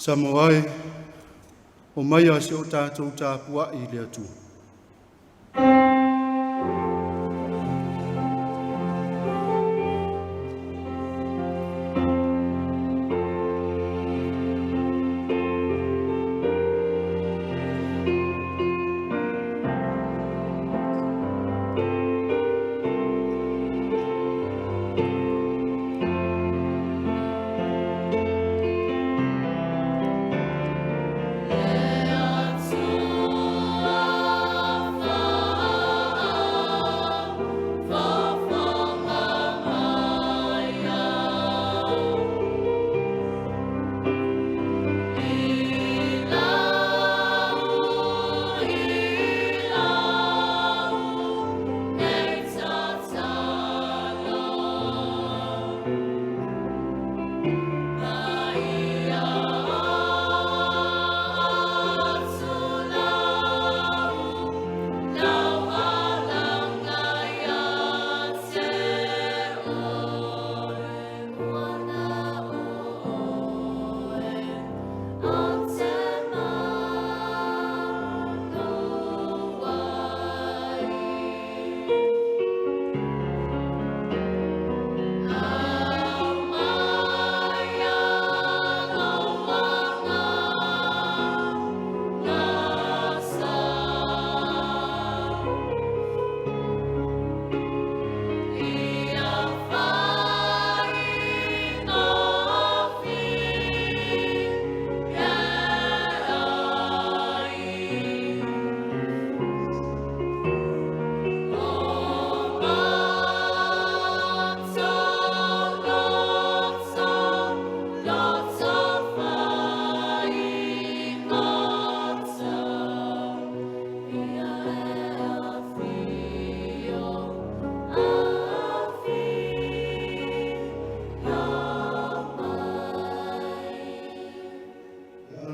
Samoai, o mai a se o tātou tāpua I le atu.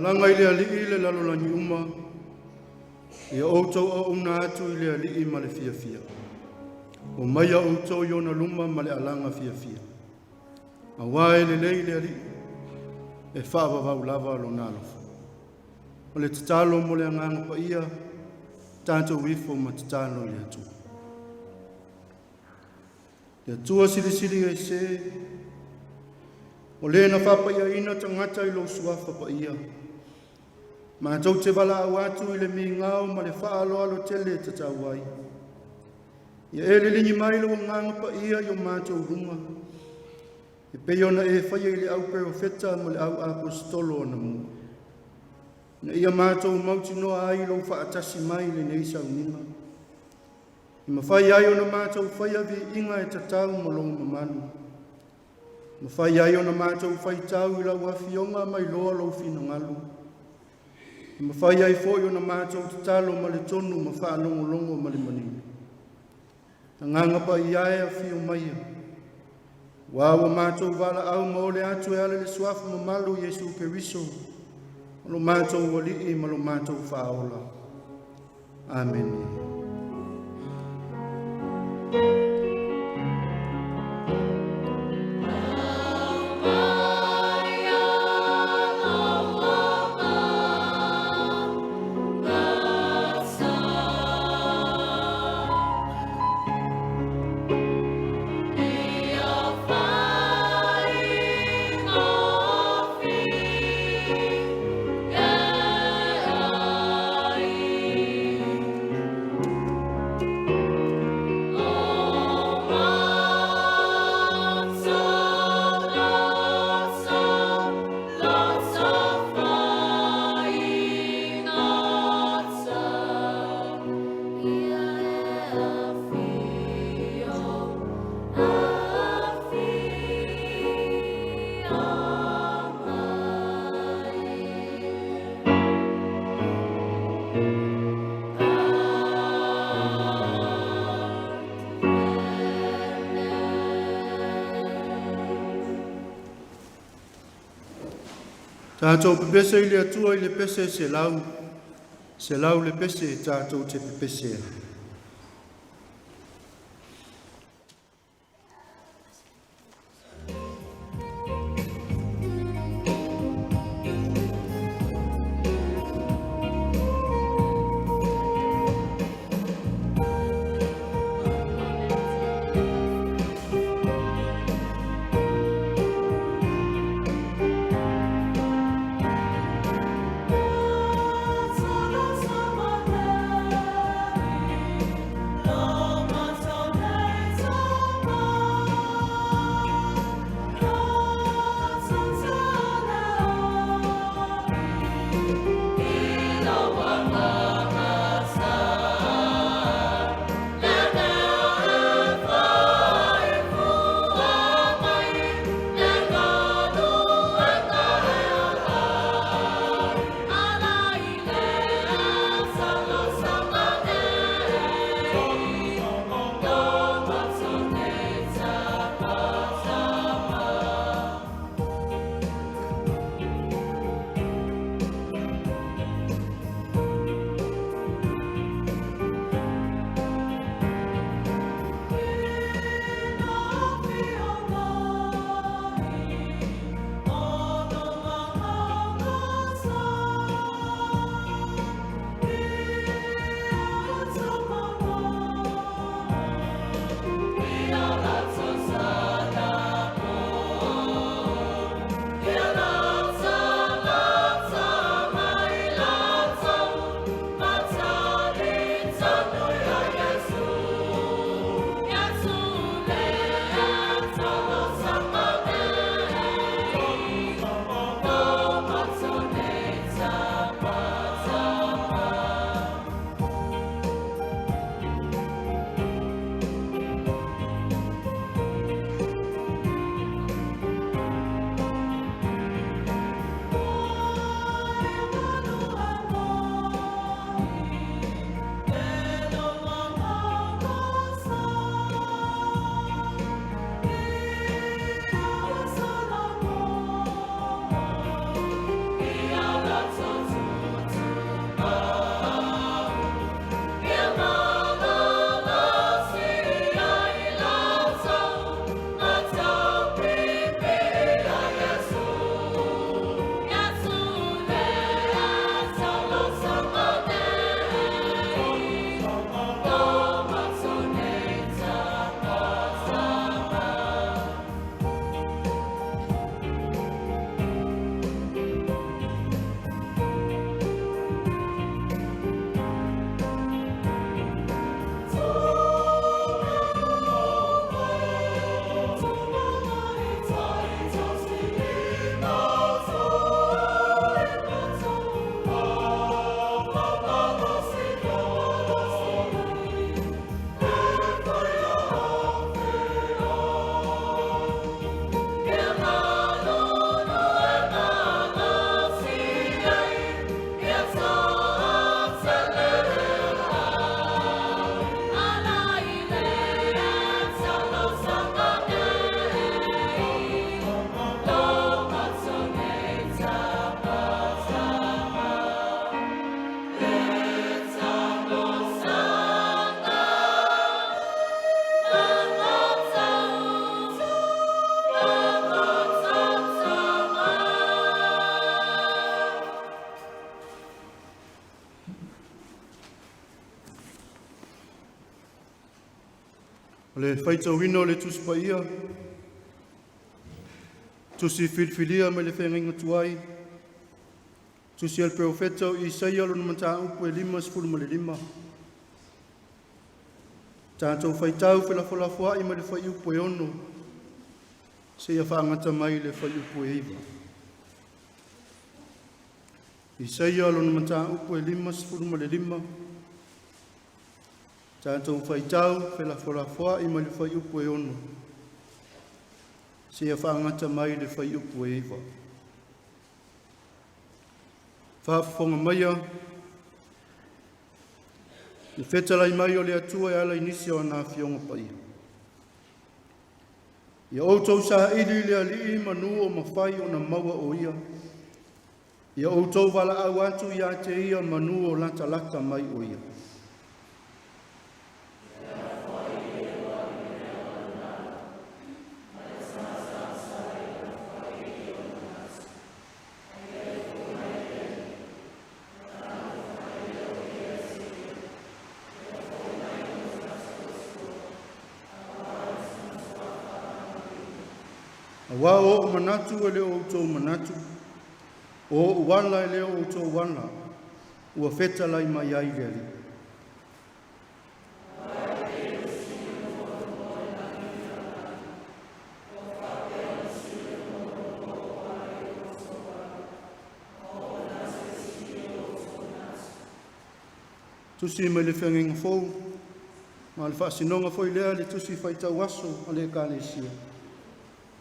Langa I le ali'i le lalolani uma, ia outou o una atu I le ali'i ma le fia fia. O mai a outou I ona luma ma le alanga fia fia. A wae le lei le ali'i, e whaavavau lava lo nalofa. O le tatalo mo le anganga pa ia, tātou wifo ma tatalo le atu. Le atua sili sili e se, o le na whapa ia ina tangata I lo suafa pa ia. Ma tau te wala au atu I le mi ngau ma le whaalo alo tele te tau ai. Ia e le lingi mai lo nganga pa ia yo mātou runga. E peiona e whaia I le au perofeta ma le au apostolo na mu. Na ia mātou mauti noa ai lo whaatasi mai le neisa uninga. I mawhai ai o na mātou whaia vi inga e tatau ma lo mamanu. Mawhai ai o na mātou whai tau I lau awhionga mai loa lo fina ngalu. Mawhai ai fōi o na mātou te talo ma le tonu ma whaanongo longo ma le manini. Ta nganga pa I ae a whio maia. Wawa mātou wala au ma ole atu e ale le suafu ma malu Yesu Keriso. Ma lo mātou wali ma lo mātou whaola. Amen. Tātou pepese I le atua I le pese se lau le pese tātou te pepese. Le whaitauina o le tusi pa ia. Tusi filfilia me le whenga tuai. Tusi al profeta o Isaia lo namata upu e 5:5. Tātou whaitau whelafolafoa i me le whai upu e ono. Se ia whaangata mai le whai upu e iwa. Isaia lo namata upu e 5:5. Tātou whaitau whelafolafoa i me le whai upu e ono. Se ia whaangata mai le whai upu e iwa. Whaafonga maia, le whetalai mai o le atua e ala inisi o nā whionga pai. Ia outou sa ili le alii manu o mawhai o na maua o ia. Ia outou wala au atu ia te ia manu o lata lata mai o ia. Wa o manatu e leo outou manatu, o uala e leo outou uala, ua whetalai mai ai le ali. Tusi me le whengenga fou, ma le whaasinonga fo i lea le tusi whaitau aso a le kālesia.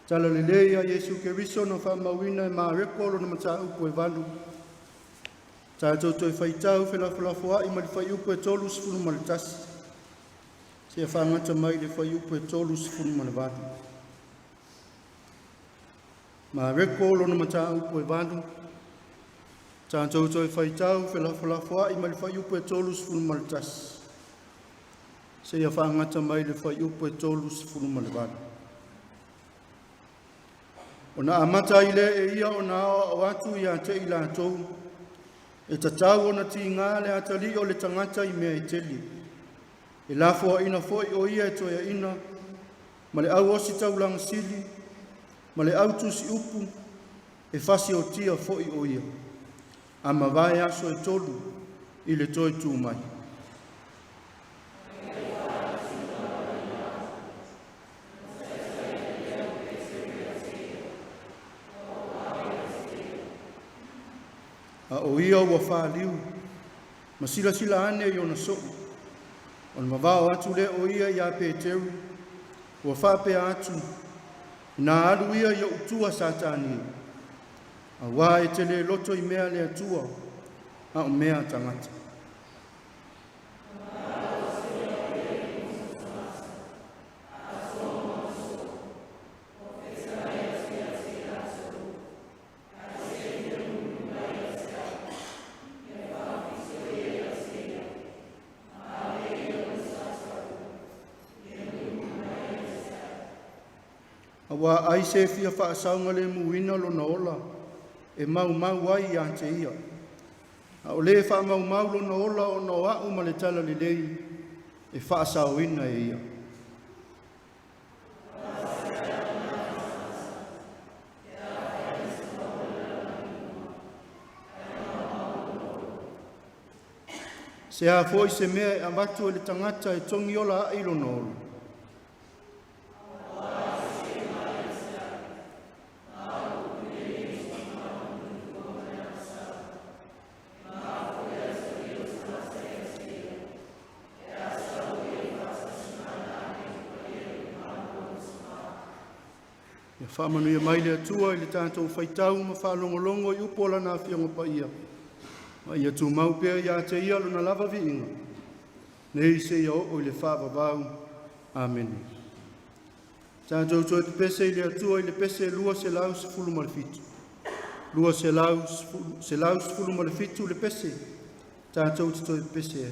Tala le leia Yesu Keriso no whamawina e maa rekolo na mata upu e walu. Tātou toi whaitau whelafolafoa i ma le whai upu e tolu sifunu ma le tasi. Se whangata mai le whai upu e tolu sifunu ma le walu. Maa rekolo na mata upu e walu. Tātou toi whaitau whelafolafoa i ma le whai upu e tolu sifunu ma le tasi. Se whangata mai le whai upu e tolu sifunu ma le walu. O na amata i le e ia o na o atu i a te i lātou. E tatau o na ti ngā le atali o le tangata i mea i teli. E lafo ina foi o ia e toia ina. Ma le au osi tau lang sili. Ma le au tusi upu. E fasi o tia foi o ia. A ma vai aso e tolu i le toi tū mai. A o ia ua whaaliu, ma sila ane i ona so. O na mawao atu le o ia i a Peteru, ua whapea atu, na alu ia i utua satani. A wā e tele loto i mea le atua, a o mea tangata. Wa ai se fia whaasaunga le muina lo na ola, e mau ai a te ia. A o le wha mau lo na ola o na wau ma le tala le lei, e whaasauina e ia. Se a foi se mea e amatu e le tangata e tongi ola a ilo na ola. Whamanu ia mai le atua i le tātou whaitau ma whalongolongo i upola nā whionga pa ia. Ma ia tū mau pēr ia te ia luna lava vi inga. Nei se ia o i le whāwawau. Amen. Tātou toi te pese i le atua i le pese lua se lau se fulu ma le fitu. Lua se lau se fulu ma le fitu le pese. Tātou te toi te pese e.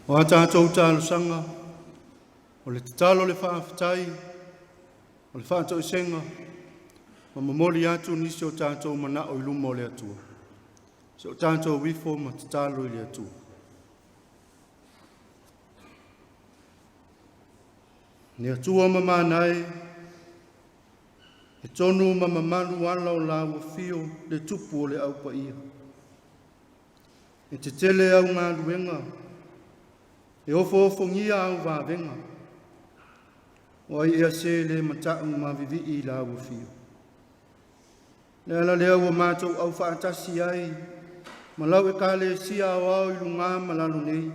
O tātou tālo sanga, o le tatalo le whaafitai, o le whaatou senga, ma mamoli atu nisi o tātou mana o iluma o le atua. Se o tātou wifo ma tatalo i le atua. Ni atua mamanai, e tonu mamamanu ala o la ua fio le tupu o le au pa ia. E te tele au ngā luenga, e ofo ngia au vāvenga. O ai ea se le matau ma vivi i la ua fio. Le ala lea ua mātou au whaatasi ai, ma lau e ka le sia au au i lunga malalo nei.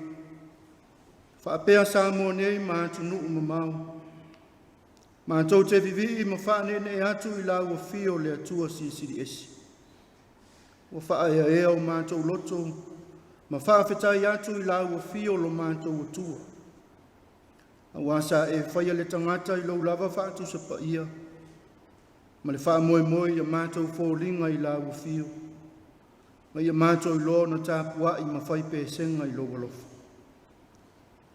Whaapea Samoa nei mātou nuu mamau. Mātou te vivi i ma whaanene e atu i la ua fio le atua sisiri esi. Ua whaea ea o mātou loto, ma whaafetai atu i la ua fio lo mātou atua. A wasa e whaia le tangata i lau lava whaatu sa pa ia. Ma le wha moe moe i a mātou fōlinga i la ua fio. Ma i a mātou i loa na tāpua i ma whaipe senga i loa lofa.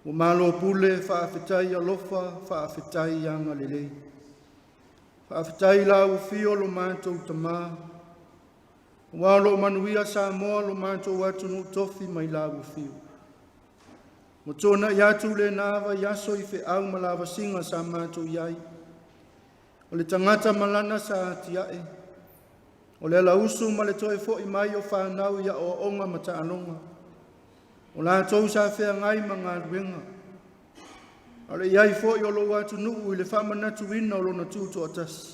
O malo pule whaafetai a lofa, whaafetai i anga lelei. Whaafetai la ua fio lo mātou tamā. Walo manuia Samoa lo mātou atu nu tofi mai la ua fio. Mo tōna i atu le nāwa i aso i whi au ma lava singa sa mātou iai. O le tangata malana sa ati ae. O le lausu ma le toe fo i mai o whanau ia o onga ma ta anonga. O la tau sa whea ngai ma ngā ruenga. O le iai fo i o lo atu nuu i le whamanatu ina o lo na tūtu atasi.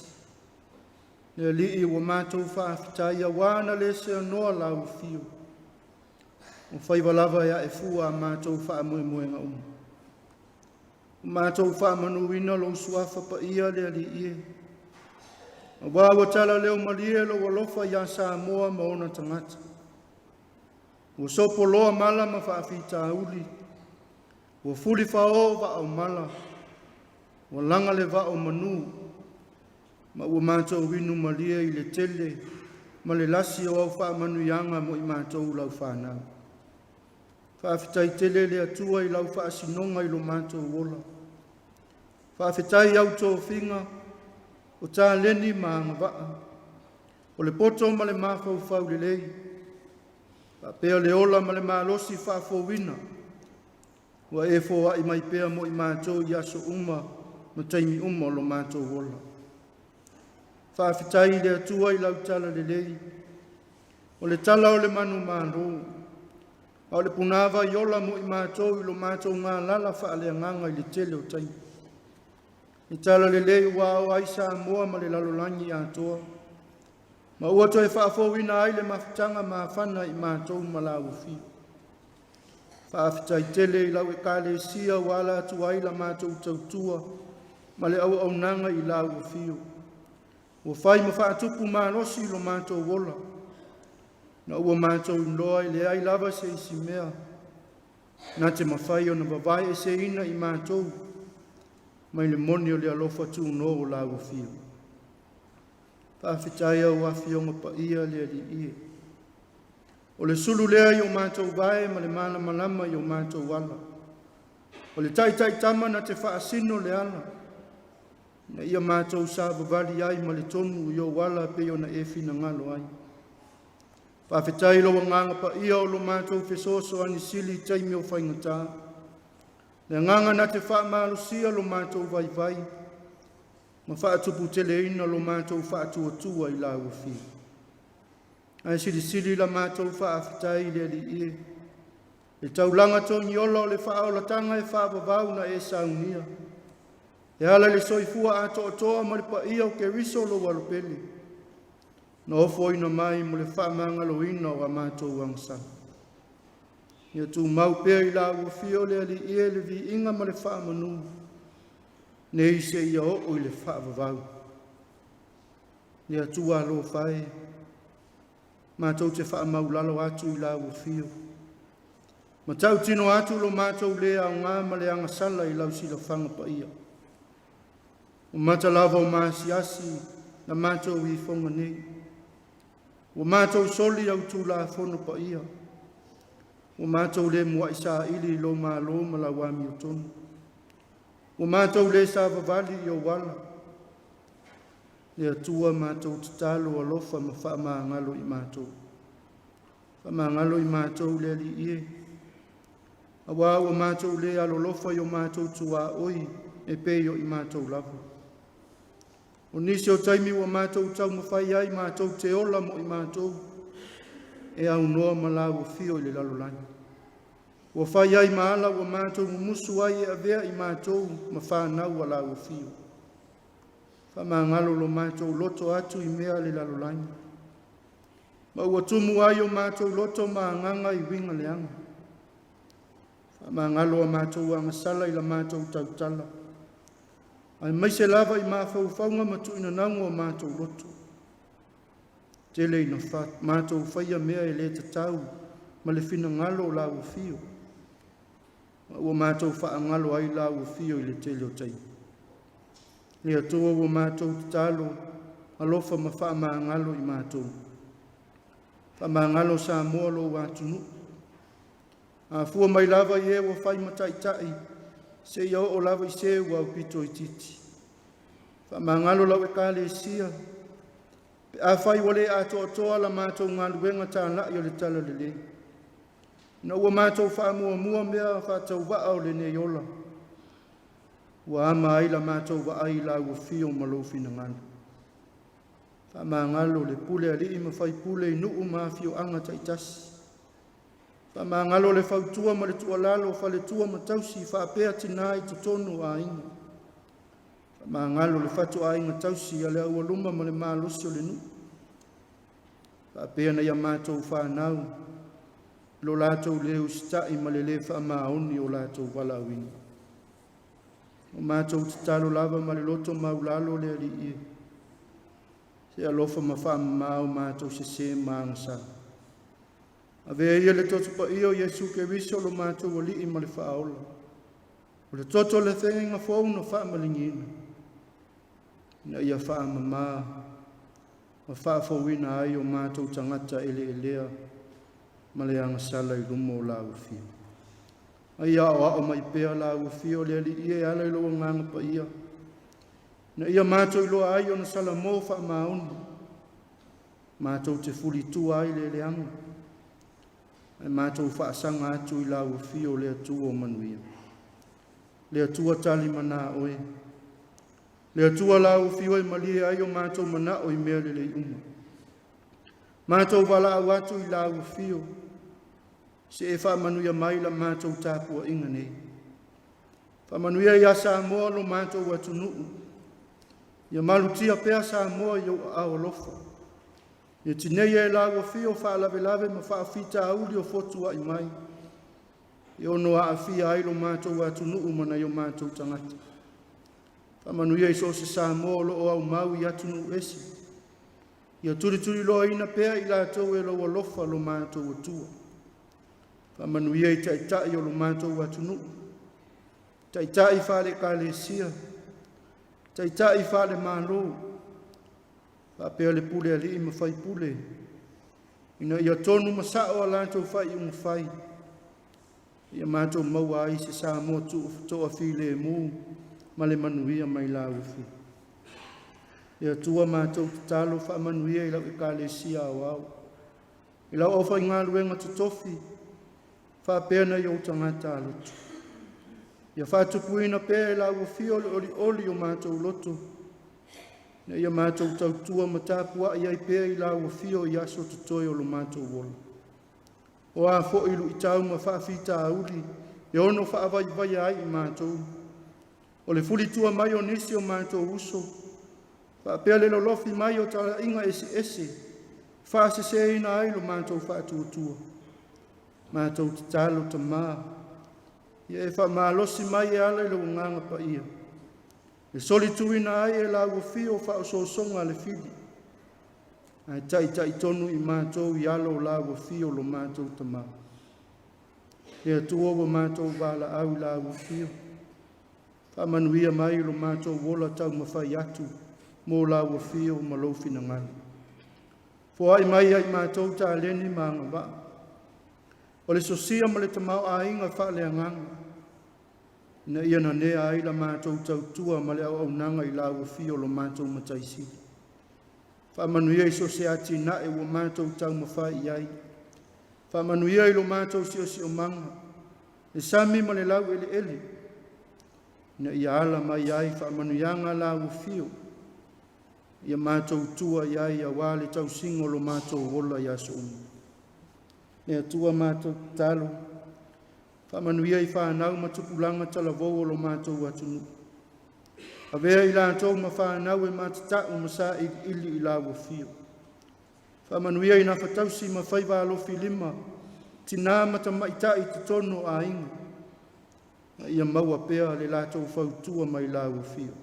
Le li i wa mātou whaafitai a wāna le se anoa lau fio. O whaiwalawa ia e fua a mātou whaamue moenga umu. O mātou whaamanu ina lo suafa pa ia le li ie. O wāwa tala leo malie lo walofa ia Samoa ma ona tangata. O sopo loa mala ma whaafita uli. O fuli whao wa au mala. O langa le wa au manu. Ma ua mātou winu malia i le tele, ma le lasi o au whaamanu ianga mo i mātou lau whanau. Whaafetai tele le atua i lau whaasinonga i lo mātou wola. Whaafetai au tō whinga, o tā leni maanga waa. O le poto ma le mawhau whau le lei. Whaapea le ola ma le malosi whaafo wina. Ua e fōa i mai pea mo i mātou i aso uma, ma taimi uma o lo mātou wola. Whaafetai le atua i lau tala le lei. O le tala o le manu mālo. O le punawa i ola mo i mātou i lo mātou ngā lala whaalea nganga i le tele o tai. I tala le lei ua o aisa moa ma le lalolangi i atoa. Ma ua toi whaafowina ai le mawhitanga ma whana i mātou ma la uwhi. Whaafetai tele i lau e kāle sia wala atu ai la mātou tautua ma le au au nanga i la uwhio. Ua whai ma whaatupu mālosi lo mātou wola. Na ua mātou loa i le ai lava se isi mea. Nā te mawhai o na wawai e se ina i mātou. Mai le moni o le alofa tū no o la ua fio. Whaafetai au awhionga pa ia le ali ie. O le sulu lea i o mātou vae ma le mana malama i o mātou wala. O le tai tama na te whaasino le ala. Na ia mātou sa wawali ai ma le tonu i o wala pe o na e fina ngalo ai. Whaafetai lo nganga pa ia o lo mātou fesoso ani sili taimi o whaingata. Le nganga na te whaamalo sia lo mātou vai vai. Ma whaatupu tele ina lo mātou whaatua tua i la uwhi. Ai sili la mātou whaafetai le li ie. Le taulanga tongi ola o le whaolatanga e whaavavau na e saunia. E ala le soifua ato toa ma le pa ia o ke riso lo walopele. Na ofo ina mai mo le whaamanga lo ina o a mātou angsana. Ia tu mau pēr i la uwhio le ali ie le vi inga ma le whaamanu. Ne i se ia o i le whaavavau. Ia tu alo whae. Mātou te whaamau lalo atu i la uwhio. Ma tau tino atu lo mātou lea o ngā ma le angasala i lau sila whanga pa ia. O mata lava o maasiasi na mātou i whonga nei. O mātou soli au tū la whono pa ia. o mātou le mua i sa ili lo mālo ma la wami o tonu. O mātou le sa vavali i o wala. Le atua mātou tatalo alofa ma wha maangalo i mātou. Wha maangalo i mātou le li ie. Awa o mātou le alolofa i o mātou tua oi e peio i mātou lava. O nisi o taimi o mātou tau mawhai ai mātou te ola mo i mātou. E au noa malawu fio i le lalolani. O whai ai maala o mātou musu ai e avea i mātou ma whanau a lau fio. Whamangalo lo mātou loto atu i mea le lalolani. Ma ua tumu ai o mātou loto maanganga i winga leanga. Whamangalo a mātou angasala i la mātou tautala. Ai maise lava i mawhauwhaunga matuina nangu o mātou loto. Tele ina what, mātou whaia mea e le tatau, ma le whina ngalo o lau fio. Ua mātou wha ngalo ai lau fio i le tele o tai. Le atua ua mātou tatalo, alofa ma wha maa ngalo i mātou. Wha maa ngalo sa mua lo wātunu. A fua mai lava i e ua whai matai tai, se iau o lava i se ua upito i titi. Wha maa ngalo lau e kāle sia, a whai wale a toa la mātou ngā luenga tā lai o le tala le le. Na ua mātou wha mua mea whātau waa o le ne yola. Ua ama ai la mātou wa ai la ua fio malofi na ngana. Wha maa ngalo le pule ali ima whai pule i nuu maa fio anga taitasi. Wha maa ngalo le whautua ma le tua lalo wha le tua matausi wha apea tina i tutonu a inga. Ma ngalo le fatu a inga tausi a le aua luma ma le maa losi o le nu. Pa pea na ia mātou whanau. Lo lātou le ustai ma le wha maa oni o lātou wala winga. O mātou tatalo lava ma le loto maulalo le ali ie. Se alofa ma wha maa o mātou se maa ngasa. A vea ia le toto pa iyo Yesu ke viso lo mātou o li ma le wha aola. O le toto le whenga fau no wha malingina. Na ia wha mama, ma wha fawina ai o mātou tangata elea, ma le anga sala i lumo o lau fio. Ai o mai pea lau fio le ali ia ala i loa nganga pa ia. Na ia mātou i loa ai o na sala mō wha maunu. Mātou te fuli tu ai le anga. Ai mātou wha asanga atu i lau fio le atua o manuia. Le atua tali mana oe. Le atua lau fio i malia ai o mātou mana o i mea le uma. Mātou wala au atu i lau fio. Se e wha manuia mai la mātou tāpua inga nei. Wha manuia i a Samoa lo mātou atu nuu. Ia malutia pea Samoa i o ao lofa. Ia tinei e lau fio wha lave ma wha fita auli o fotua i mai. I ono a fia ai lo mātou atu nuu mana i o mātou tangata. Whamanuia i so se Samoa lo o au mau i atu nu esi. Ia turi loa ina pea i lātou e lo alofa lo mātou atua. Whamanuia i taitai o lo mātou atu nu. Taitai whale kāle sia. Taitai whale mālo. Whapea le pule ali i ma whai pule. Ina ia tonu masao a lātou whai i un whai. Ia mātou maua ai se Samoa toa while e mū. Ma le manuia mai lau fi. Ia tua mātou tatalo wha manuia i lau i kāle sia au au. I lau ofa i ngā luenga tutofi. Wha pēna i o tangata loto. Ia whātupuina pēa i lau fi oli o mātou loto. Na ia mātou tautua matapua i ai pēa i lau fi o i aso tutoi o lo mātou wola. O a fo ilu i tau ma whaafita auli. E ono wha vai ai i mātou. O le fuli tua mai o nisi o mātou uso. Wha pea le lolofi mai o tala inga ese. Wha se ina ai lo mātou whātua tua. Mātou te talo ta maa. Ia e wha mālosi mai e ala i lo nganga pa ia. E soli tuina ai e lau fio wha o sosonga le fili. Ai tai tonu i mātou i alo lau fio lo mātou ta maa. Ia tua o mātou wala au lau fio. Whamanuia mai lo mātou wola tau mawhai atu, mō lau fio ma lofi na ngana. Fo ai mai ai mātou tā leni mānga wā. O le sosia ma le tamau ainga whaaleanganga. Na ia na nea ai la mātou tautua ma le au nanga i lau fio lo mātou mataisi. Whaamanuia i so se ati na e wa mātou tau mawhai iai. Whaamanuia i lo mātou si o manga. Le sami ma le lau ele. Na ia ala mai iai whaamanuianga lau fio. Ia mātou tua iai a wale tau singo lo mātou wola ia so umu. Nea tua mātou talo. Whamanuia i whanau matupulanga talavou o lo mātou atunu. A vea i lātou ma whanau e mātatau masa i ili i lawa fio. Whamanuia i na whatausi ma whaiva alofi lima. Tina mata maita i te tono a inga. Ia maua pea le lātou whautua mai lawa fio.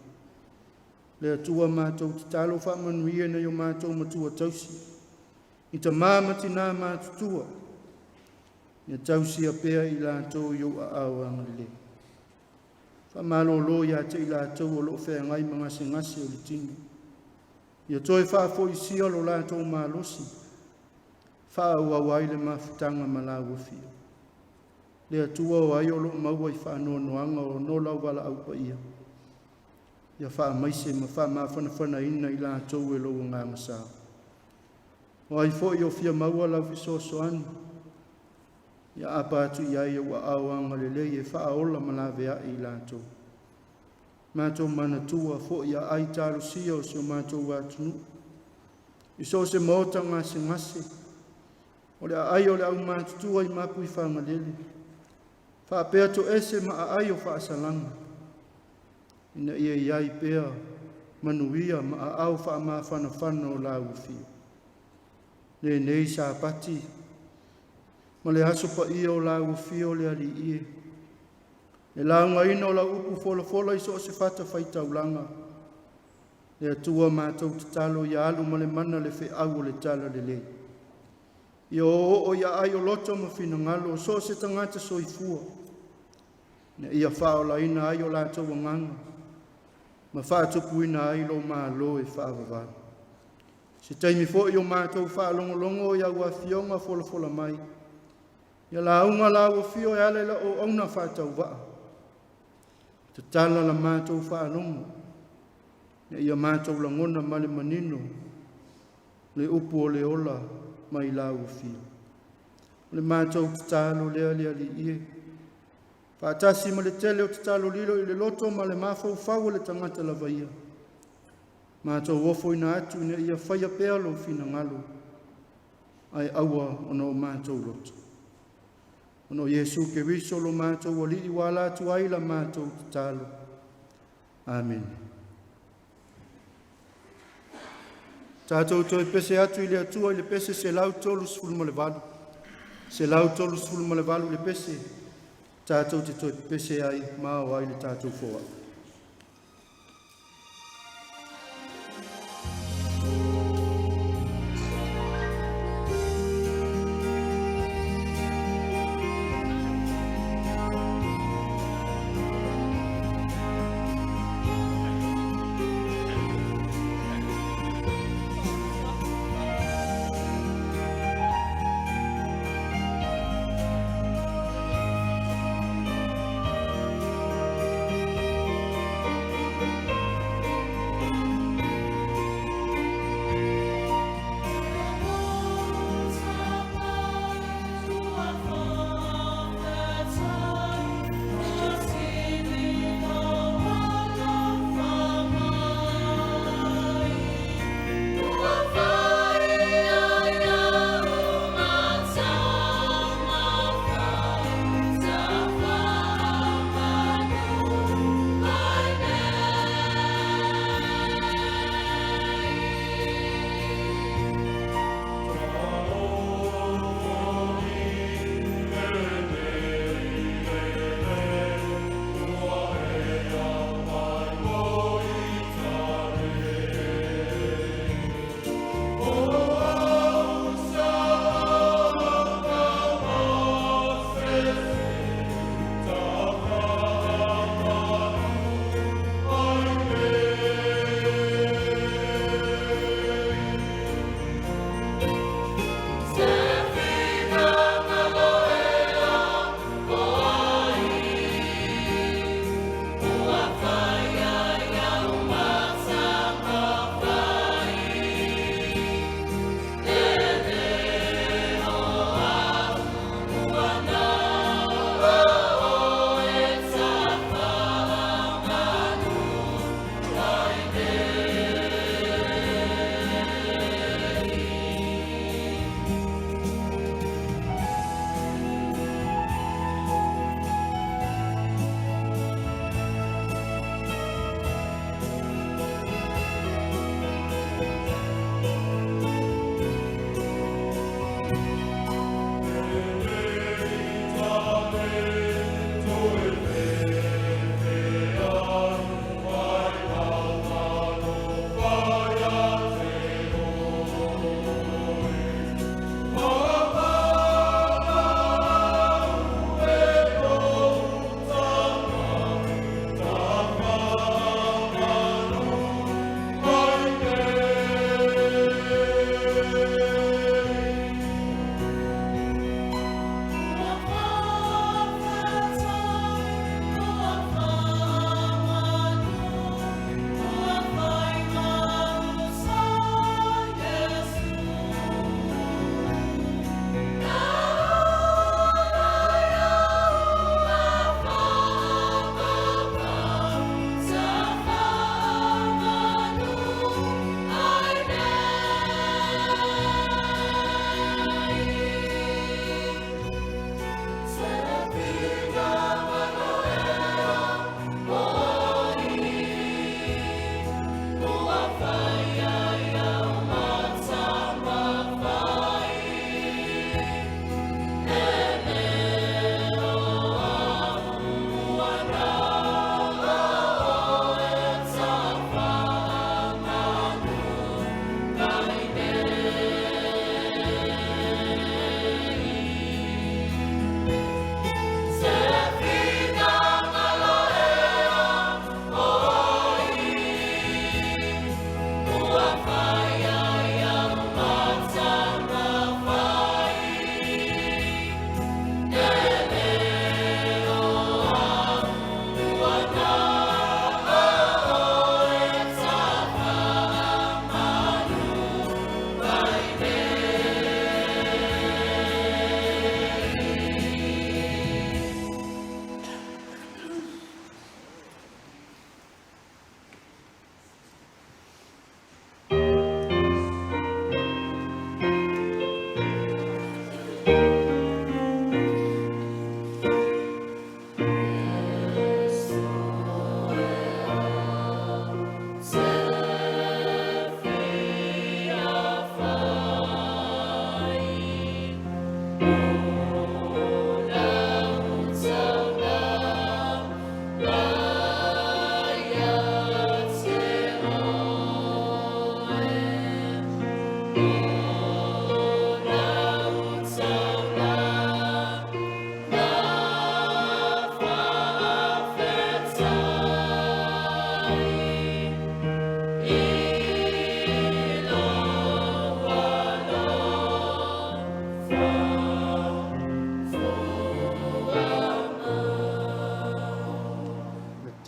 Le atua mātou te talo whamanuia na yo mātou matua tausi. I ta māmati nā mātutua. Ia tausi a pea i lātou yo a awanga le. Whamalo lo ia te i lātou o lo whea ngai mangase ngase o le tini. Ia toi whaafo i sia lo lātou mālosi. Whaau awai le mawhitanga malawa fia. Le atua o ai o lo maua i whaanoa noanga o no lau wala au pa ia. Ia wha maise ma wha mawhanawhana ina i lātou e lo ngā masao. O ai fo i o fia maua lau fisoso anu. Ia apa atu iai e wa awanga lelei e wha ola malawea i lātou. Mātou mana tua fo ia ai tāru sia o seo mātou wātunu. I so se mōta ngase ngase. O le ai o le au mātutua i mapu i whangalele. Wha pēa to ese ma ai o wha asalanga. Ina ia iai pēa manuia ma au wha ma whanawhana o la uwhia. Le nei sa pati. Ma le haso pa ia o la uwhia o le ali ie. Le launga ina o la upu fola i so se whata whaita ulanga. Le atua mātou te talo i alu ma le mana le whi au o le tala le lei. I o ia ai o loto ma whina ngalo so se tangata so i fua. Ne ia whao la ina ai o lātou nganga. Ma whātupu ina ai lo mā lo e whaavavana. Se taimi fo i o mātou whaalongolongo i au a fionga fola mai. Ia la unga la o fio e ale la o auna whātau waa. Te tala la mātou whaalongo. Ne ia mātou la ngona ma le manino. Le upu o le ola mai la o fio. Le mātou te talo lea li ie. Whaatasi ma le tele o te talo lilo i le loto ma le mafau fau le tangata la vaia. Mātou wofo ina atu ina ia whaia pealo fina ngalo. Ai aua ono mātou loto. Ono Yesu ke riso lo mātou o li i wala atu ai la mātou te talo. Amen. Tātou toi pese atu i le atua i le pese se lau tolu sfulu ma le valu. Se lau tolu sfulu ma le valu le pese. Tātou te toi pese ai mao ai le tātou fōa.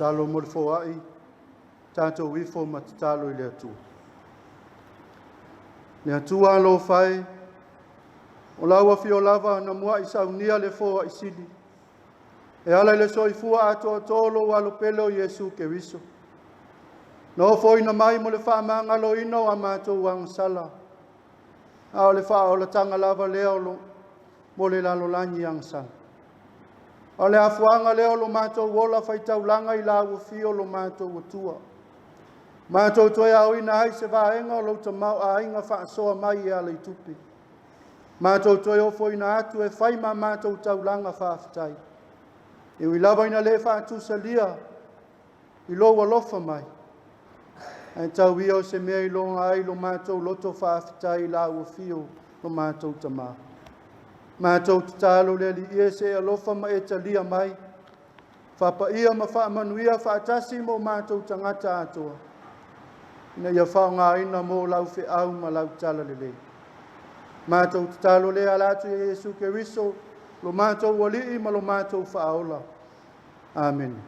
talo mo le foai, tātou wifo ma te talo I le atua. Le atua lo fai, o laua fio lava na mua I saunia le foa I sili. E ala le soifua ato tolo walo pelo Yesu ke wiso. No foi na mai mo le wha maanga lo ino a mātou wang sala. A o le wha o le tanga lava leo lo mo le lalo lanyi ang sala. O le afuanga leo lo mātou wola whaitau langa I la fio lo mātou watua. Mātou toi au ina hai se vaenga o lo tamau a inga wha soa mai e ala I tupi. Mātou toi o foi na atu e whaima mātou tau langa wha aftai. E ui lava ina le wha atu salia I lo walofa mai. Ai tau ia se mea I longa ai lo mātou loto whaafitai la ua fio lo mātou tamā. Mātou tatalo le li ia se alofa ma e talia mai. Whapa ia ma whaamanuia whaatasi mo mātou tangata atoa. Ina ia whaonga ina mo lau fe au ma lau tala le le. Mātou tatalo le alatu e Yesu ke riso lo mātou walii ma lo mātou whaola. Amen.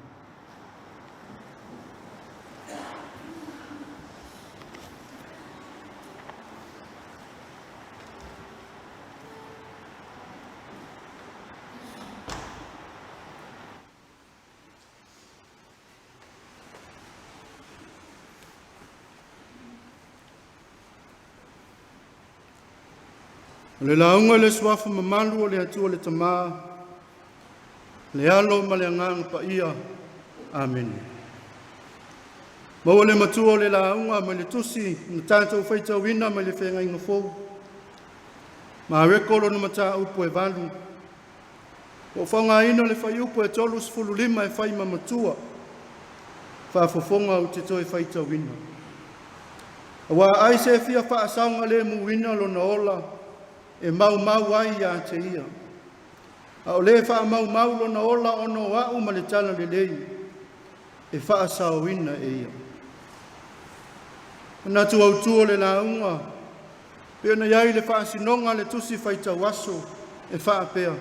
Le launga le swafa mamalu o le atua le tamā, le alo ma le anganga pa ia. Amen. Maua le matua o le launga ma le tusi, na tātou whaita wina ma le whenga inga fōu. Ma rekolo na mata upo e valu. O whanga ina le whai upo e tolu sifulu lima e whai ma matua. Whafofonga o te toi whaita wina. Awa ai se fia whaasaunga le muwina lo na ola, e mau ai ia te ia. A o le wha mau lo na ola ono wau ma le tala le lei, e wha asawina e ia. Nā tu au tua le launga, pia na iai le wha sinonga le tusi whaita waso, e wha apea.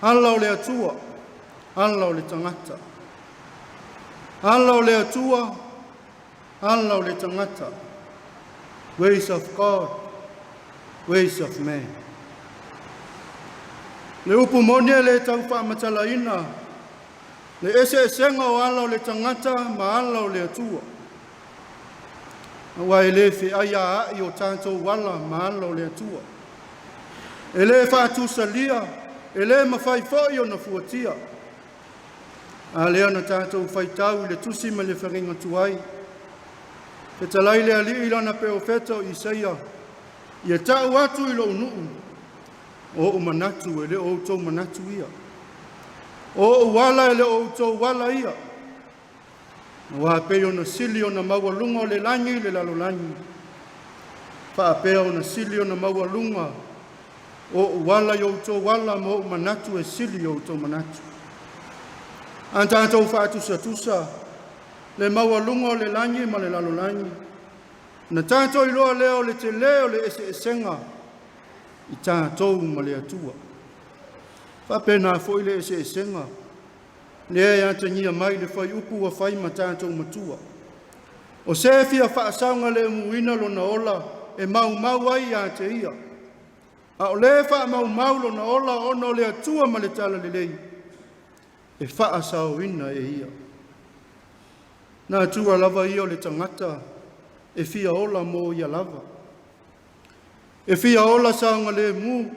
Ala o le atua, ala o le tangata. Ala o le atua, ala o le tangata. Ways of God, ways of man. Le upu monia le tau whaamatala ina, le ese senga o ala o le tangata ma ala o le atua. Wa ele fe aya ai o tātou wala ma ala o le atua. Ele whaatu salia, ele mawhai fōi o na fuatia. A lea na tātou whaitau le tusi ma le wharinga tuai. Te talai le ali ilana pe o feta o Isaia, ia tau atu I lo unuu, o manatu ele o tau manatu ia. O wala ele o tau wala ia. Wa peo na sili o na mawalunga o le langi le lalo langi. Wha peo na sili o na mawalunga o wala i o tau wala mo manatu e sili o tau manatu. Antātou wha tusa, le mawalunga o le langi ma le lalo langi. Na tātou I loa leo le te leo le ese esenga I tātou ma le atua. Whapena fo I le ese esenga. Lea ia tangia mai le whai upu wa whai ma tātou matua. O se fia whaasaunga le muina lo na ola e mau ai a te ia. A o le wha mau lo na ola ono le atua ma le tala le lei. E whaasauina e ia. Nā tua lava ia o le tangata. E fia ola mo ia lava. E fia ola saunga le mu.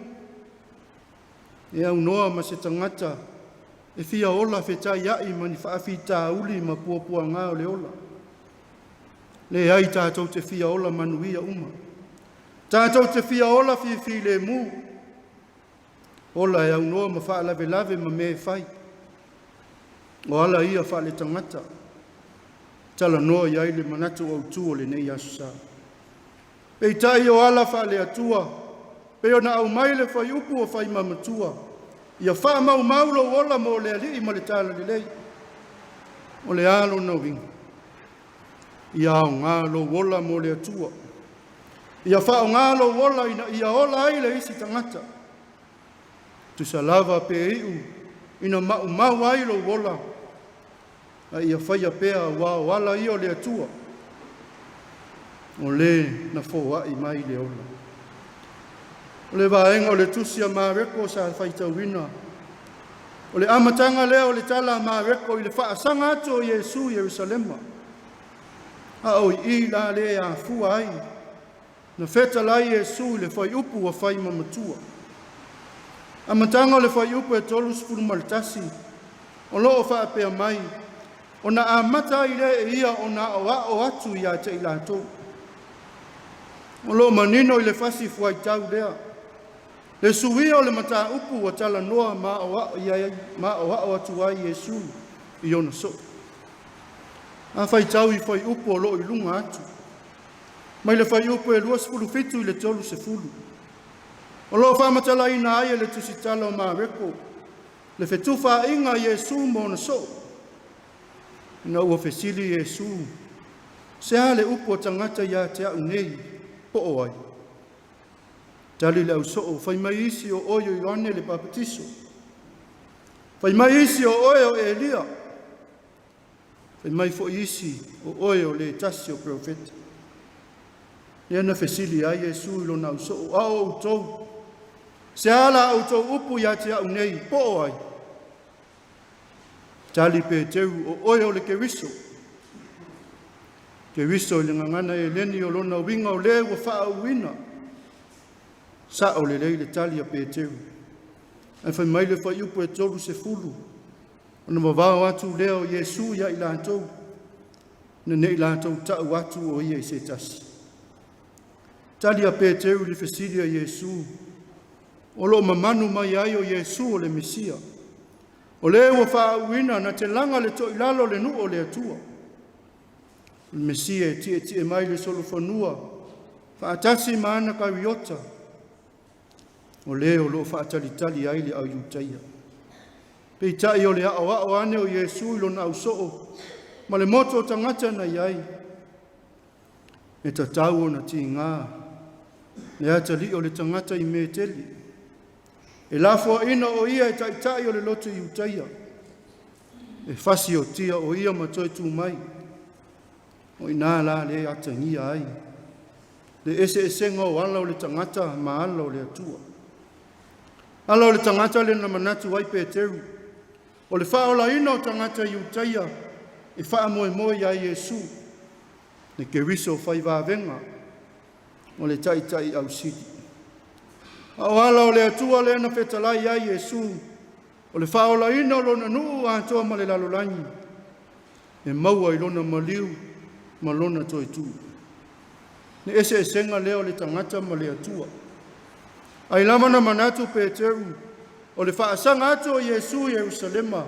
E au noa ma se tangata. E fia ola whetai ai mani whaafita uli ma puapua ngā o le ola. Le ai tātou te fia ola manuia uma. Tātou te fia ola fi le mu. Ola e au noa ma wha lave ma me whai. O ala ia wha le tangata. Tala noa iai le manatu au tua le nei asu sa. Pei tai o ala wha le atua. Pei o na au mai le whai upu o whai mamatua. Ia wha mau lo ola mo le ali ma le tala le lei. O le alo na winga. Ia au ngā lo ola mo le atua. Ia wha o ngā lo ola ia ola ai le isi tangata. Tu sa lava pe iu. Ina mau ai lo ola. a ia whaia pea wala ia o le atua. O le na fōa I mai le ola. O le vaenga o le tusia māreko sa whaitauina. O le amatanga lea o le tala māreko I le whaasanga atu o Iesu Jerusalema. A o I la le a fua ai. Na feta lai Iesu le whai upu wa whai mamatua. Amatanga o le whai upu e tolu spulu maltasi. O loo whaapea mai. O na amata I le e ia o na o atu ia te ilatou. O loo manino I le fasi fuai tau lea. Le suia o le mata upu wa tala noa ma o atu ai Iesu I ona so. A whai tau I whai upu o loo I lunga atu. Mai le whai upu e lua sepulu fitu I le tolu se fulu. O loo whamatala ina ai le tusitala o māreko. Le whetuwha inga Iesu mo ona so. Ina ua whesili Iesu. Se ale upu o tangata ia te au nei po o ai. Tali le au so o whai mai isi o oio I ane le papatiso. Whai mai isi o oio e Elia. Whai mai fo isi o oio le tasi o profeta. Ia na whesili ai Iesu ilo na au so o ao au tau. Se ala au tau upu ia te au nei po o ai. Tali pe teu o oio le keriso. Keriso le ngangana e leni o lona winga o le ua wha au wina. Sa o le le tali a pe teu. Ai whai mai le whai upu e tolu se fulu. Ona mawao atu leo Iesu ia I lātou. Na ne I lātou tau atu o ia I se tasi. Tali a pe teu le whesiri a Iesu. O lo mamanu mai ai o Iesu o le Mesia. O le ua whaauina na te langa le to ilalo le nu o le atua. Le Mesia e tie mai le solo whanua. Whaatasi maana ka wiota. O le o lo whaatalitali ai le au iutaia. Pei tai o le ao ane o Iesu ilo na au soo. Ma le moto o tangata na iai. E ta tau o na ti ngā. Le ata li o le tangata I me teli. E lafo ina o ia e tai o le loto I utaia. E fasi o tia o ia matoi tu mai. O ina la le atangia ai. Le ese senga o ala o le tangata ma ala o le atua. Ala o le tangata le na manatu ai Peteru. O le whaola ina o tangata I utaia. E wha moe moe ai Iesu. Ne ke riso whai vāvenga. O le tai au sidi. O ala o le atua le na whetalai ai Iesu. O le whaola ina o lona nuu a toa ma le lalolangi. E maua I lona maliu ma lona toi tu. Ne ese senga leo le tangata ma le atua. Ai lamana manatu Peteru. O le whaasanga atu o Iesu Jerusalema.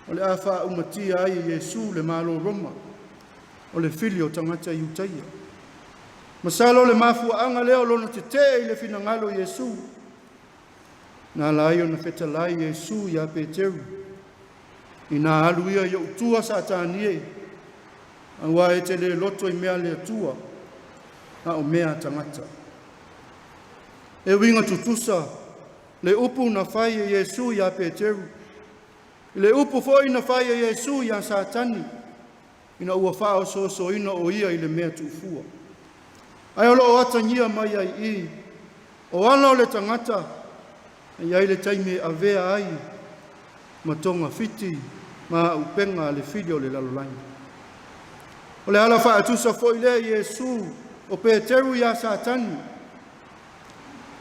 O le awha umatia ai Iesu le malo Roma. O le fili o tangata I utaia. Masalo le mafuaanga leo lona te I le finangalo Iesu. Nā lai o na whetalai Iesu ia Peteru. I nā alu ia I utua sa tānie. Awa e te le loto I mea le atua. Na o mea tangata. E winga tutusa. Le upu na whai Iesu ia Peteru. Le upu foi na whai Iesu ia Satani. Ina ua whao so ina o ia I le mea tufua. Ai olo o atangia mai ai I. O ala o le tangata. Ai le taime a vea ai. Matonga fiti. Ma upenga le filio le lalolani. O le ala wha atusa foi le Iesu. O Peteru ia Satani.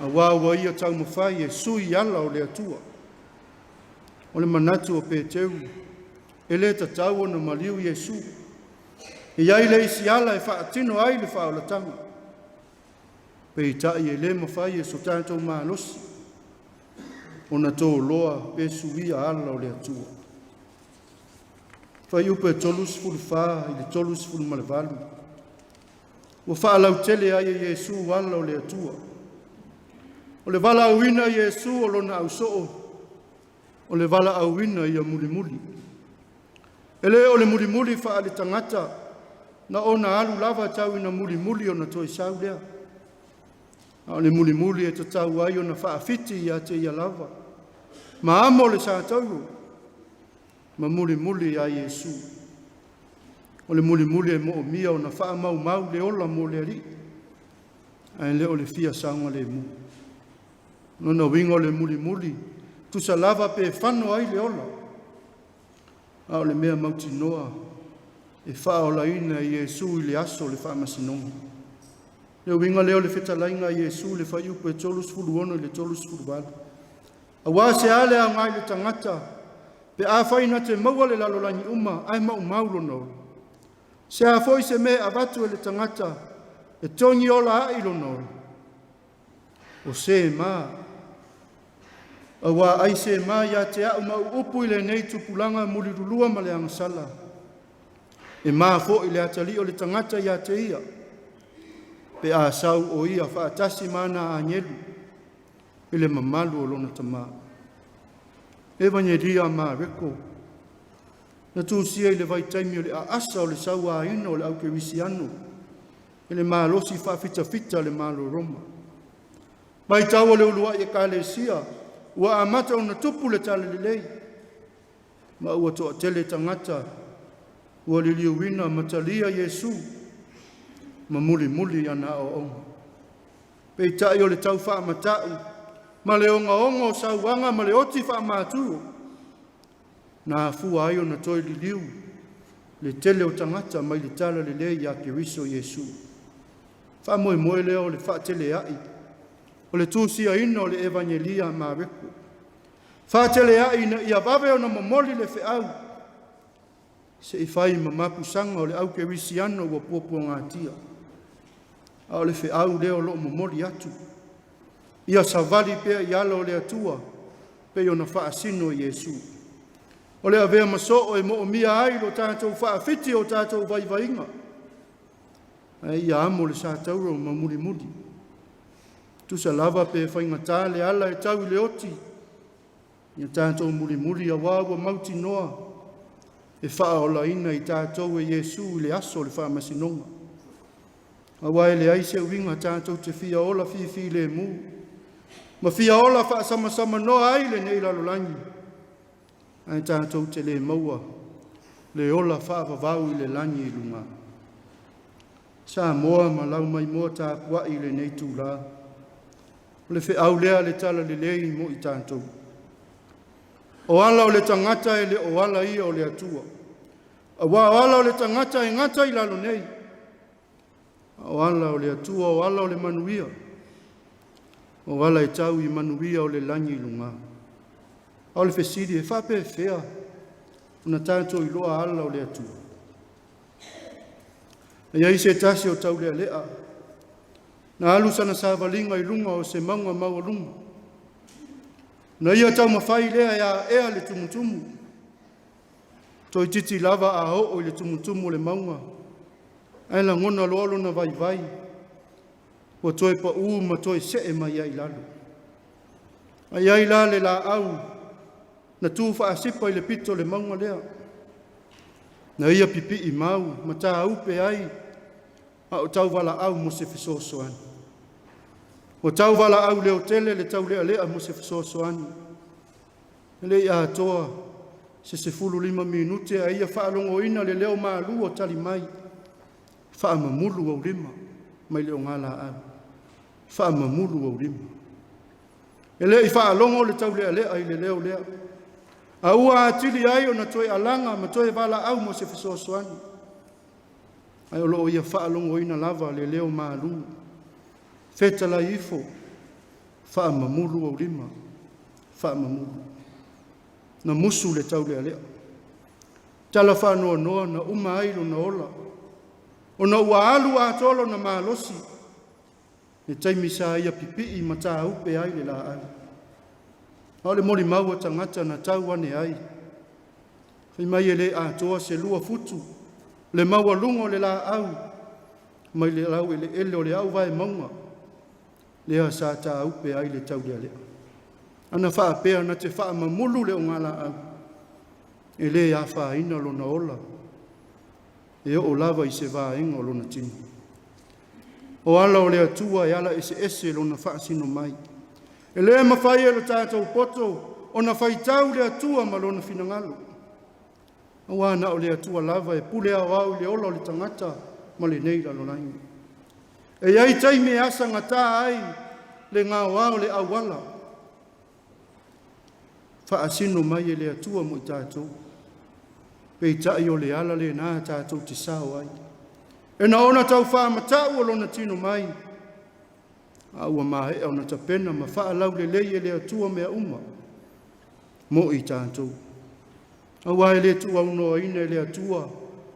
A wawa ia tau mawhai Iesu I ala o le atua. O le manatu o Peteru. E le tatau o na maliu Iesu. E ai le isi ala e wha atino ai le wha o la tanga. Pei tai e le mawhai e so tātou mālosi. O na tō loa pe suia ala o le atua. Whai upe tolus fulu wha I le tolus fulu malevalu. O wha alau tele ai e Iesu ala o le atua. O le vala auina Iesu o lona au soo. O le vala auina ia muli muli. Ele o le muli muli wha ale tangata. Na ona alu lava tau ina muli muli o na toi sau lea. O le muli muli e ta tau ai o na wha afiti ia te ia lava. Ma amo le sa tau. ma muli a Iesu. O le muli e mo o mia o na wha mau le ola mo le ari. Ai le o le fia saunga le mu. Nona wingo le muli. Tu sa lava pe whano ai le ola. A o le mea mauti noa. E wha o la ina i Iesu i le aso le wha masinonga. Le winga leo le whetalainga i Iesu le whai upo e tolus fulu ono le tolus fulu wala. A wā se ale a ngai le tangata. Pe a whaina te maua le lalolani uma ai maulo no. Se a foi se me a watu e le tangata. E tongi ola a ilo no. O se maa. A wā ai se maa ia te au mau upu i le nei tupulanga muli rulua ma le angasala. E maa fo i le atali o le tangata ia te ia. Pe a sau o ia whaatasi mana a nyelu. I le mamalu o lona tamaa. E vanyeria maa reko. Na tūsia i le vai taimi o le a asa o le sau a ina o le au ke wisi anu. I le maa losi whaafita le maa lo Roma. Mai taua le ulua i ka le sia. Ua amata o na tupu le tale le lei. Ma ua toa tele tangata. Ua li liu wina matalia Iesu. Ma muli ana o onga. Pei tai o le tau wha matau. Ma le onga o sauanga ma le oti wha māturu. Na fua ai o na toi li liu. Le tele o tangata mai le tala le lei a ke riso Iesu. Wha moe leo le wha tele ai. O le tūsia ina o le evangelia ma reku. Wha tele ai na ia wawe o na mamoli le whiau. Se i whai mamapu sanga o le au ke risi ano wa puapua ngā tia. A o le whiau leo lo mamoli atu. Ia savali pea i ala o le atua. Pe o na wha asino Iesu. O le avea maso o e mo o mia ai lo tātou wha fiti o tātou vaivainga. Ia amo le sa tauro ma muli. Tu sa lava pe whaingatā le ala e tau le oti. Ia tātou muli a wāua mauti noa. E wha o la ina i tātou e Iesu le aso le wha masinonga. A wai le aise winga tātou te fia ola fi le mu. Ma fia ola wha sama noa ai le nei lalolangi. Ai tātou te le maua. Le ola wha vavau i le langi i lunga. Sa moa ma lau mai moa tā pua i le nei tūla. Le fe au lea le tala le lei mo i tātou. O ala o le tangata e le o ala ia o le atua. A wā ala o le tangata e ngata i lalo nei. O ala o le atua, o ala o le manuia. O ala e tau i manuia o le langi i lunga. O le fesiri e whape e whea. Una tātou i loa ala o le atua. E iai se tasi o tau lea lea. Na alu sana sa valinga i lunga o se maunga maua lunga. Na ia tau mawhai lea ea le tumutumu. Toi titi lava a ho o le tumutumu le maunga. Aila ngona loalo na vai. O toi pa ma toi se e mai ai lalo. Ai ai lale la au. Na tufa a sipa i le pito le maunga lea. Na ia pipi i mau. Ma ta aupe ai. O tau wala au mo se fisosoan. O tau wala au leo tele le tau lea mo se fisosoan. Le ia toa se fulu 5 minute a ia whaalongo ina le leo maalu o tali mai. Whaamamulu au lima mai leo ngala au. Whaamamulu au lima. E le i whaalongo le tau lea i le leo lea. A ua atili ai o na toi alanga ma toi wala au mo se fisosoan. Ai o loo ia whaalongo ina lava le leo maalu. Fetala ifo. Whaamamulu au lima. Whaamamulu. Na musu le tau lea. Tala whanua noa na uma ailu na ola. O na ua alu a tolo na maalosi. Ne taimi sa ia pipi i mata upe ai le la ai. Au le mori maua tangata na tau ane ai. Whai mai e le a toa se lua futu. Le maua lungo le la au. Mai le lau e le ele o le au vai maunga. Lea sa ta upe ai le tau lea. Ana wha pea na te wha mamulu le o ngala au. E le a wha ina lo na ola. E o lava i se wā inga o lo na tinu. O ala o le atua e ala ese lo na wha sino mai. E le mawhai e lo tātou poto o na whai tau le atua ma lo na finangalo. Awa na o le atua lava e pule au le ola o le tangata ma le nei lalolai. E ai taimi asa ngata ai le ngā wao le awala. Whaasino mai e le atua mo i tātou. Pei tai o le ala le nā tātou te sao ai. E na ona tau wha matau o lona tino mai. Aua mahe au na tapena ma wha lau le lei e le atua mea uma. Mo i tātou. Awa e le tua uno ina e le atua.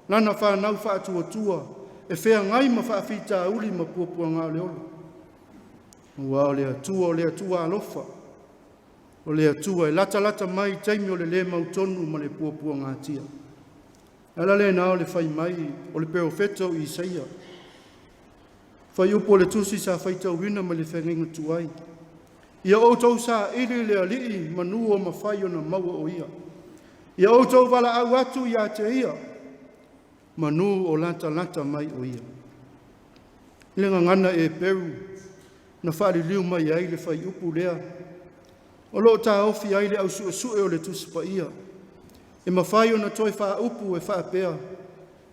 Lana wha nau wha atua tua. E whea ngai ma wha whita uli ma puapua ngā le ola. Awa o le atua alofa. O le atua e lata mai taimi o le mautonu ma le puapua ngā tia. Ala le nao le whai mai o le peofeto i Isaia. Whai upo le tusi sa whaita uina ma le whenginga tuai. Ia outou sa ili le alii manu o mawhai o na maua o ia. Ia outou wala au atu ia te ia. Manu o lata mai o ia. Lenga ngana e peru na whaari liu mai ai le whai upu lea. O lo ta ofi ai le au su o le tusi pa ia. E mawhai o na toi wha upu e wha pea.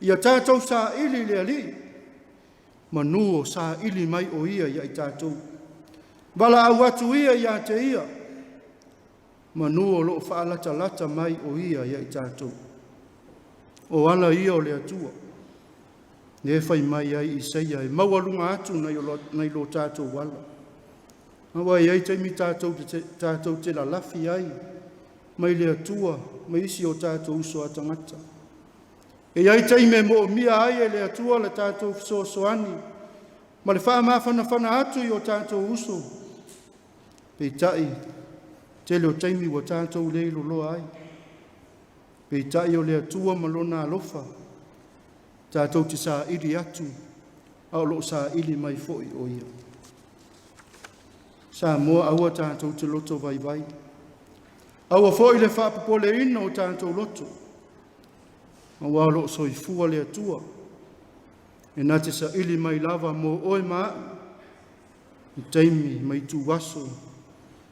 Ia tātou sa ili le ali. Manu o sa ili mai o ia i tātou. Wala au atu ia ia te ia. Manu o lo wha lata mai o ia i tātou. O ala ia o le atua. Ne whai mai ai Isaia e maualunga atu nei lo tātou wala. Awa i ai taimi tātou te la lafi ai. Mai le atua, mai isi o tātou uso a tangata. E ai taime mo mia ai e le atua le tātou soani. Ma le wha mawhana atu i o tātou uso. Pei tai, te leo taimi wa tātou leilo loa ai. Pei tai o le atua malona alofa. Tātou te sa ili atu, au lo sa ili mai foi o ia. Sa mua aua tātou te loto vai. Aua foi le whapapole ina o tātou loto. Aua lo soifua le atua. E nā te sa ili mai lava mo oe maa. I taimi mai tu waso.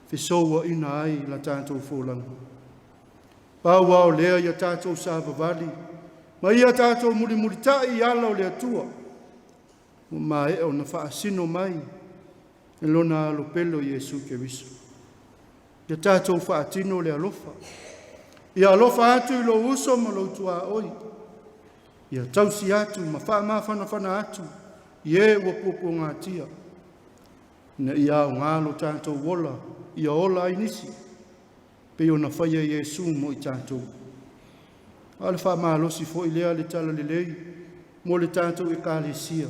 Fesoua ina ai la tātou fōlanga. Pāua o lea ia tātou sa vavali. Ma ia tātou muri tai ala o le atua. O ma e o na whaasino mai. E lona alo pelo Iesu Keriso. Ia tātou whaatino le alofa. Ia alofa atu i lo uso ma lo tua oi. Ia tausi atu ma whana atu. Ie ua pupu ngā tia. Na ia o ngālo tātou wola. Ia ola ai nisi. Pe o na whaia Iesu mo i tātou. Ale wha maalosi fo i lea le tala le lei. Mo le tātou e kālesia.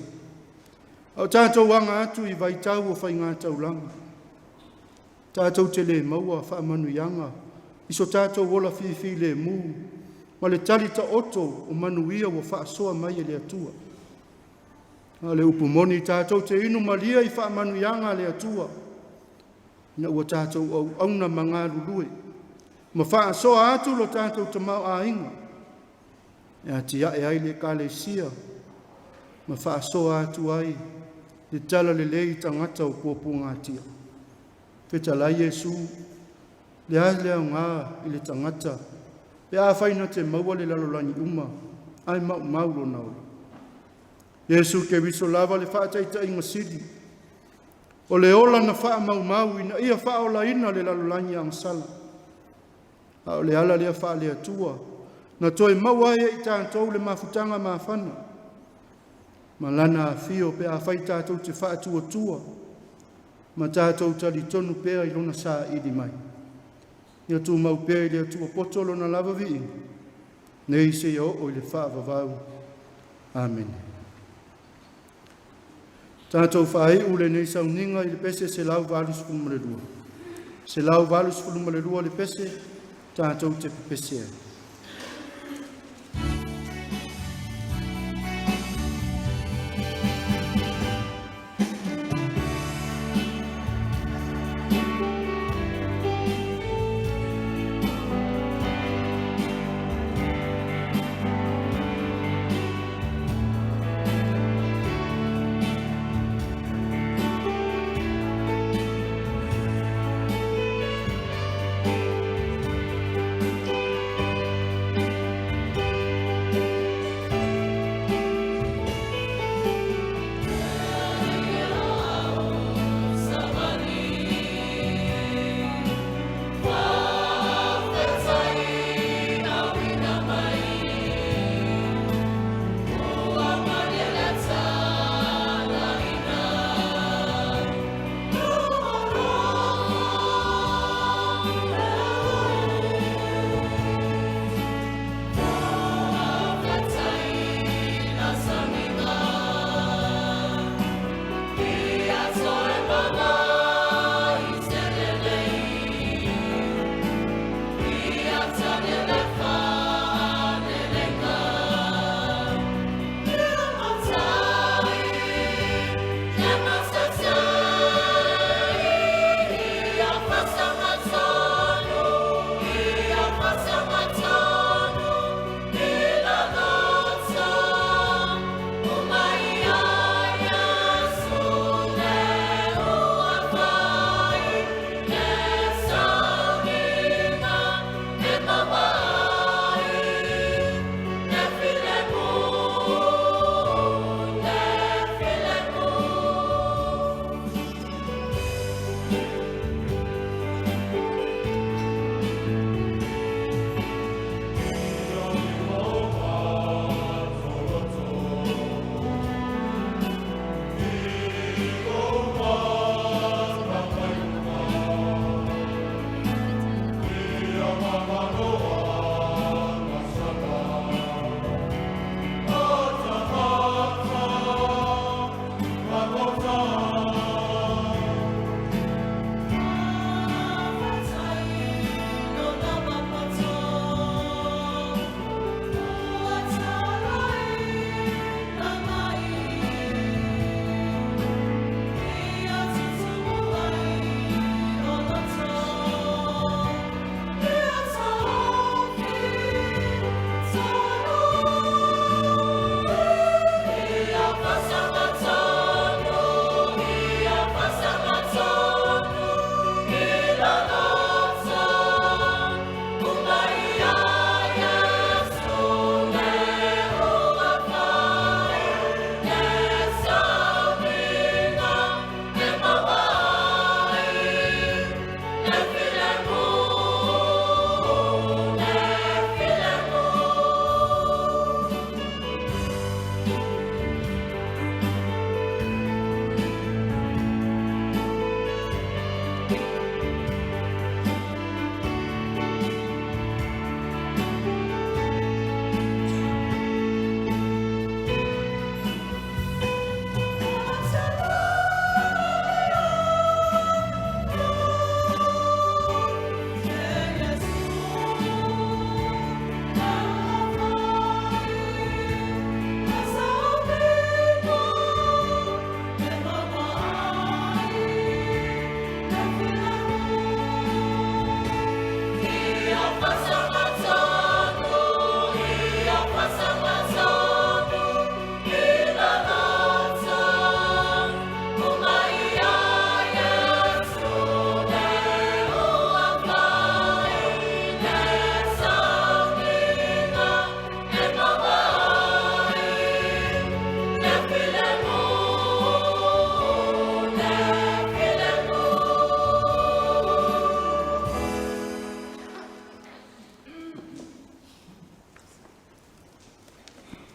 Au tātou wanga atu i vai tau o whai ngā taulanga. Tātou te le maua wha manu yanga. Iso tātou wola whiwhi le mū. Ma le talita oto o manu ia wa wha soa mai e le atua. A le upumoni tātou te inu malia i wha manu yanga le atua. Na ua tātou au auna manga lulue. Ma wha soa atu lo tātou te mau a inga. Ia te ae ai le kālesia. Ma wha soa atu ai. Le tala le lei tangata o puapunga atia. Peta la Iesu, le lea ngā i le tangata. Pe a whaina te maua le lalolani uma. Ai maulo naula. Iesu ke wiso lava le whaataita inga siri. O le ola na wha mau ina ia wha ola ina le lalolani ang sala. A o le ala lea wha lea tua. Na toi maua e i tātou le mafutanga mawhana. Ma lana a fio pe a whai tātou te wha tua. Ma tātou tali tonu pēa i lona sā ili mai. Ia tū mau pēa i lea tua potolo na lava vi. Nei se o i le wha vavau. Amen. Tātou whae ule nei sauninga i le pese se lau valus fulmalelua. Se lau valus fulmalelua le pese, tātou te pese.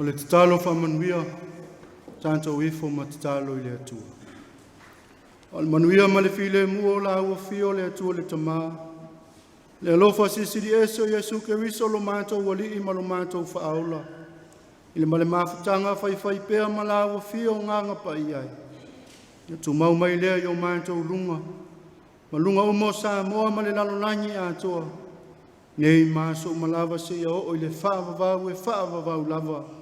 O le tatalo whamanuia, tātou ifo ma tatalo i le atua. O le manuia ma le file mua o la ua fio le atua le tamā. Le alofa sisiri eso Yesu Keriso lo mātou wali i ma lo mātou whaaula. I le male mafutanga whai pēa ma la ua fio nganga pa iai. Ia tu mau mai lea i o mātou lunga. Ma lunga umo sa moa ma le lalonangi atoa. Nei māso ma lava se ia o i le whaavavau e whaavavau lava.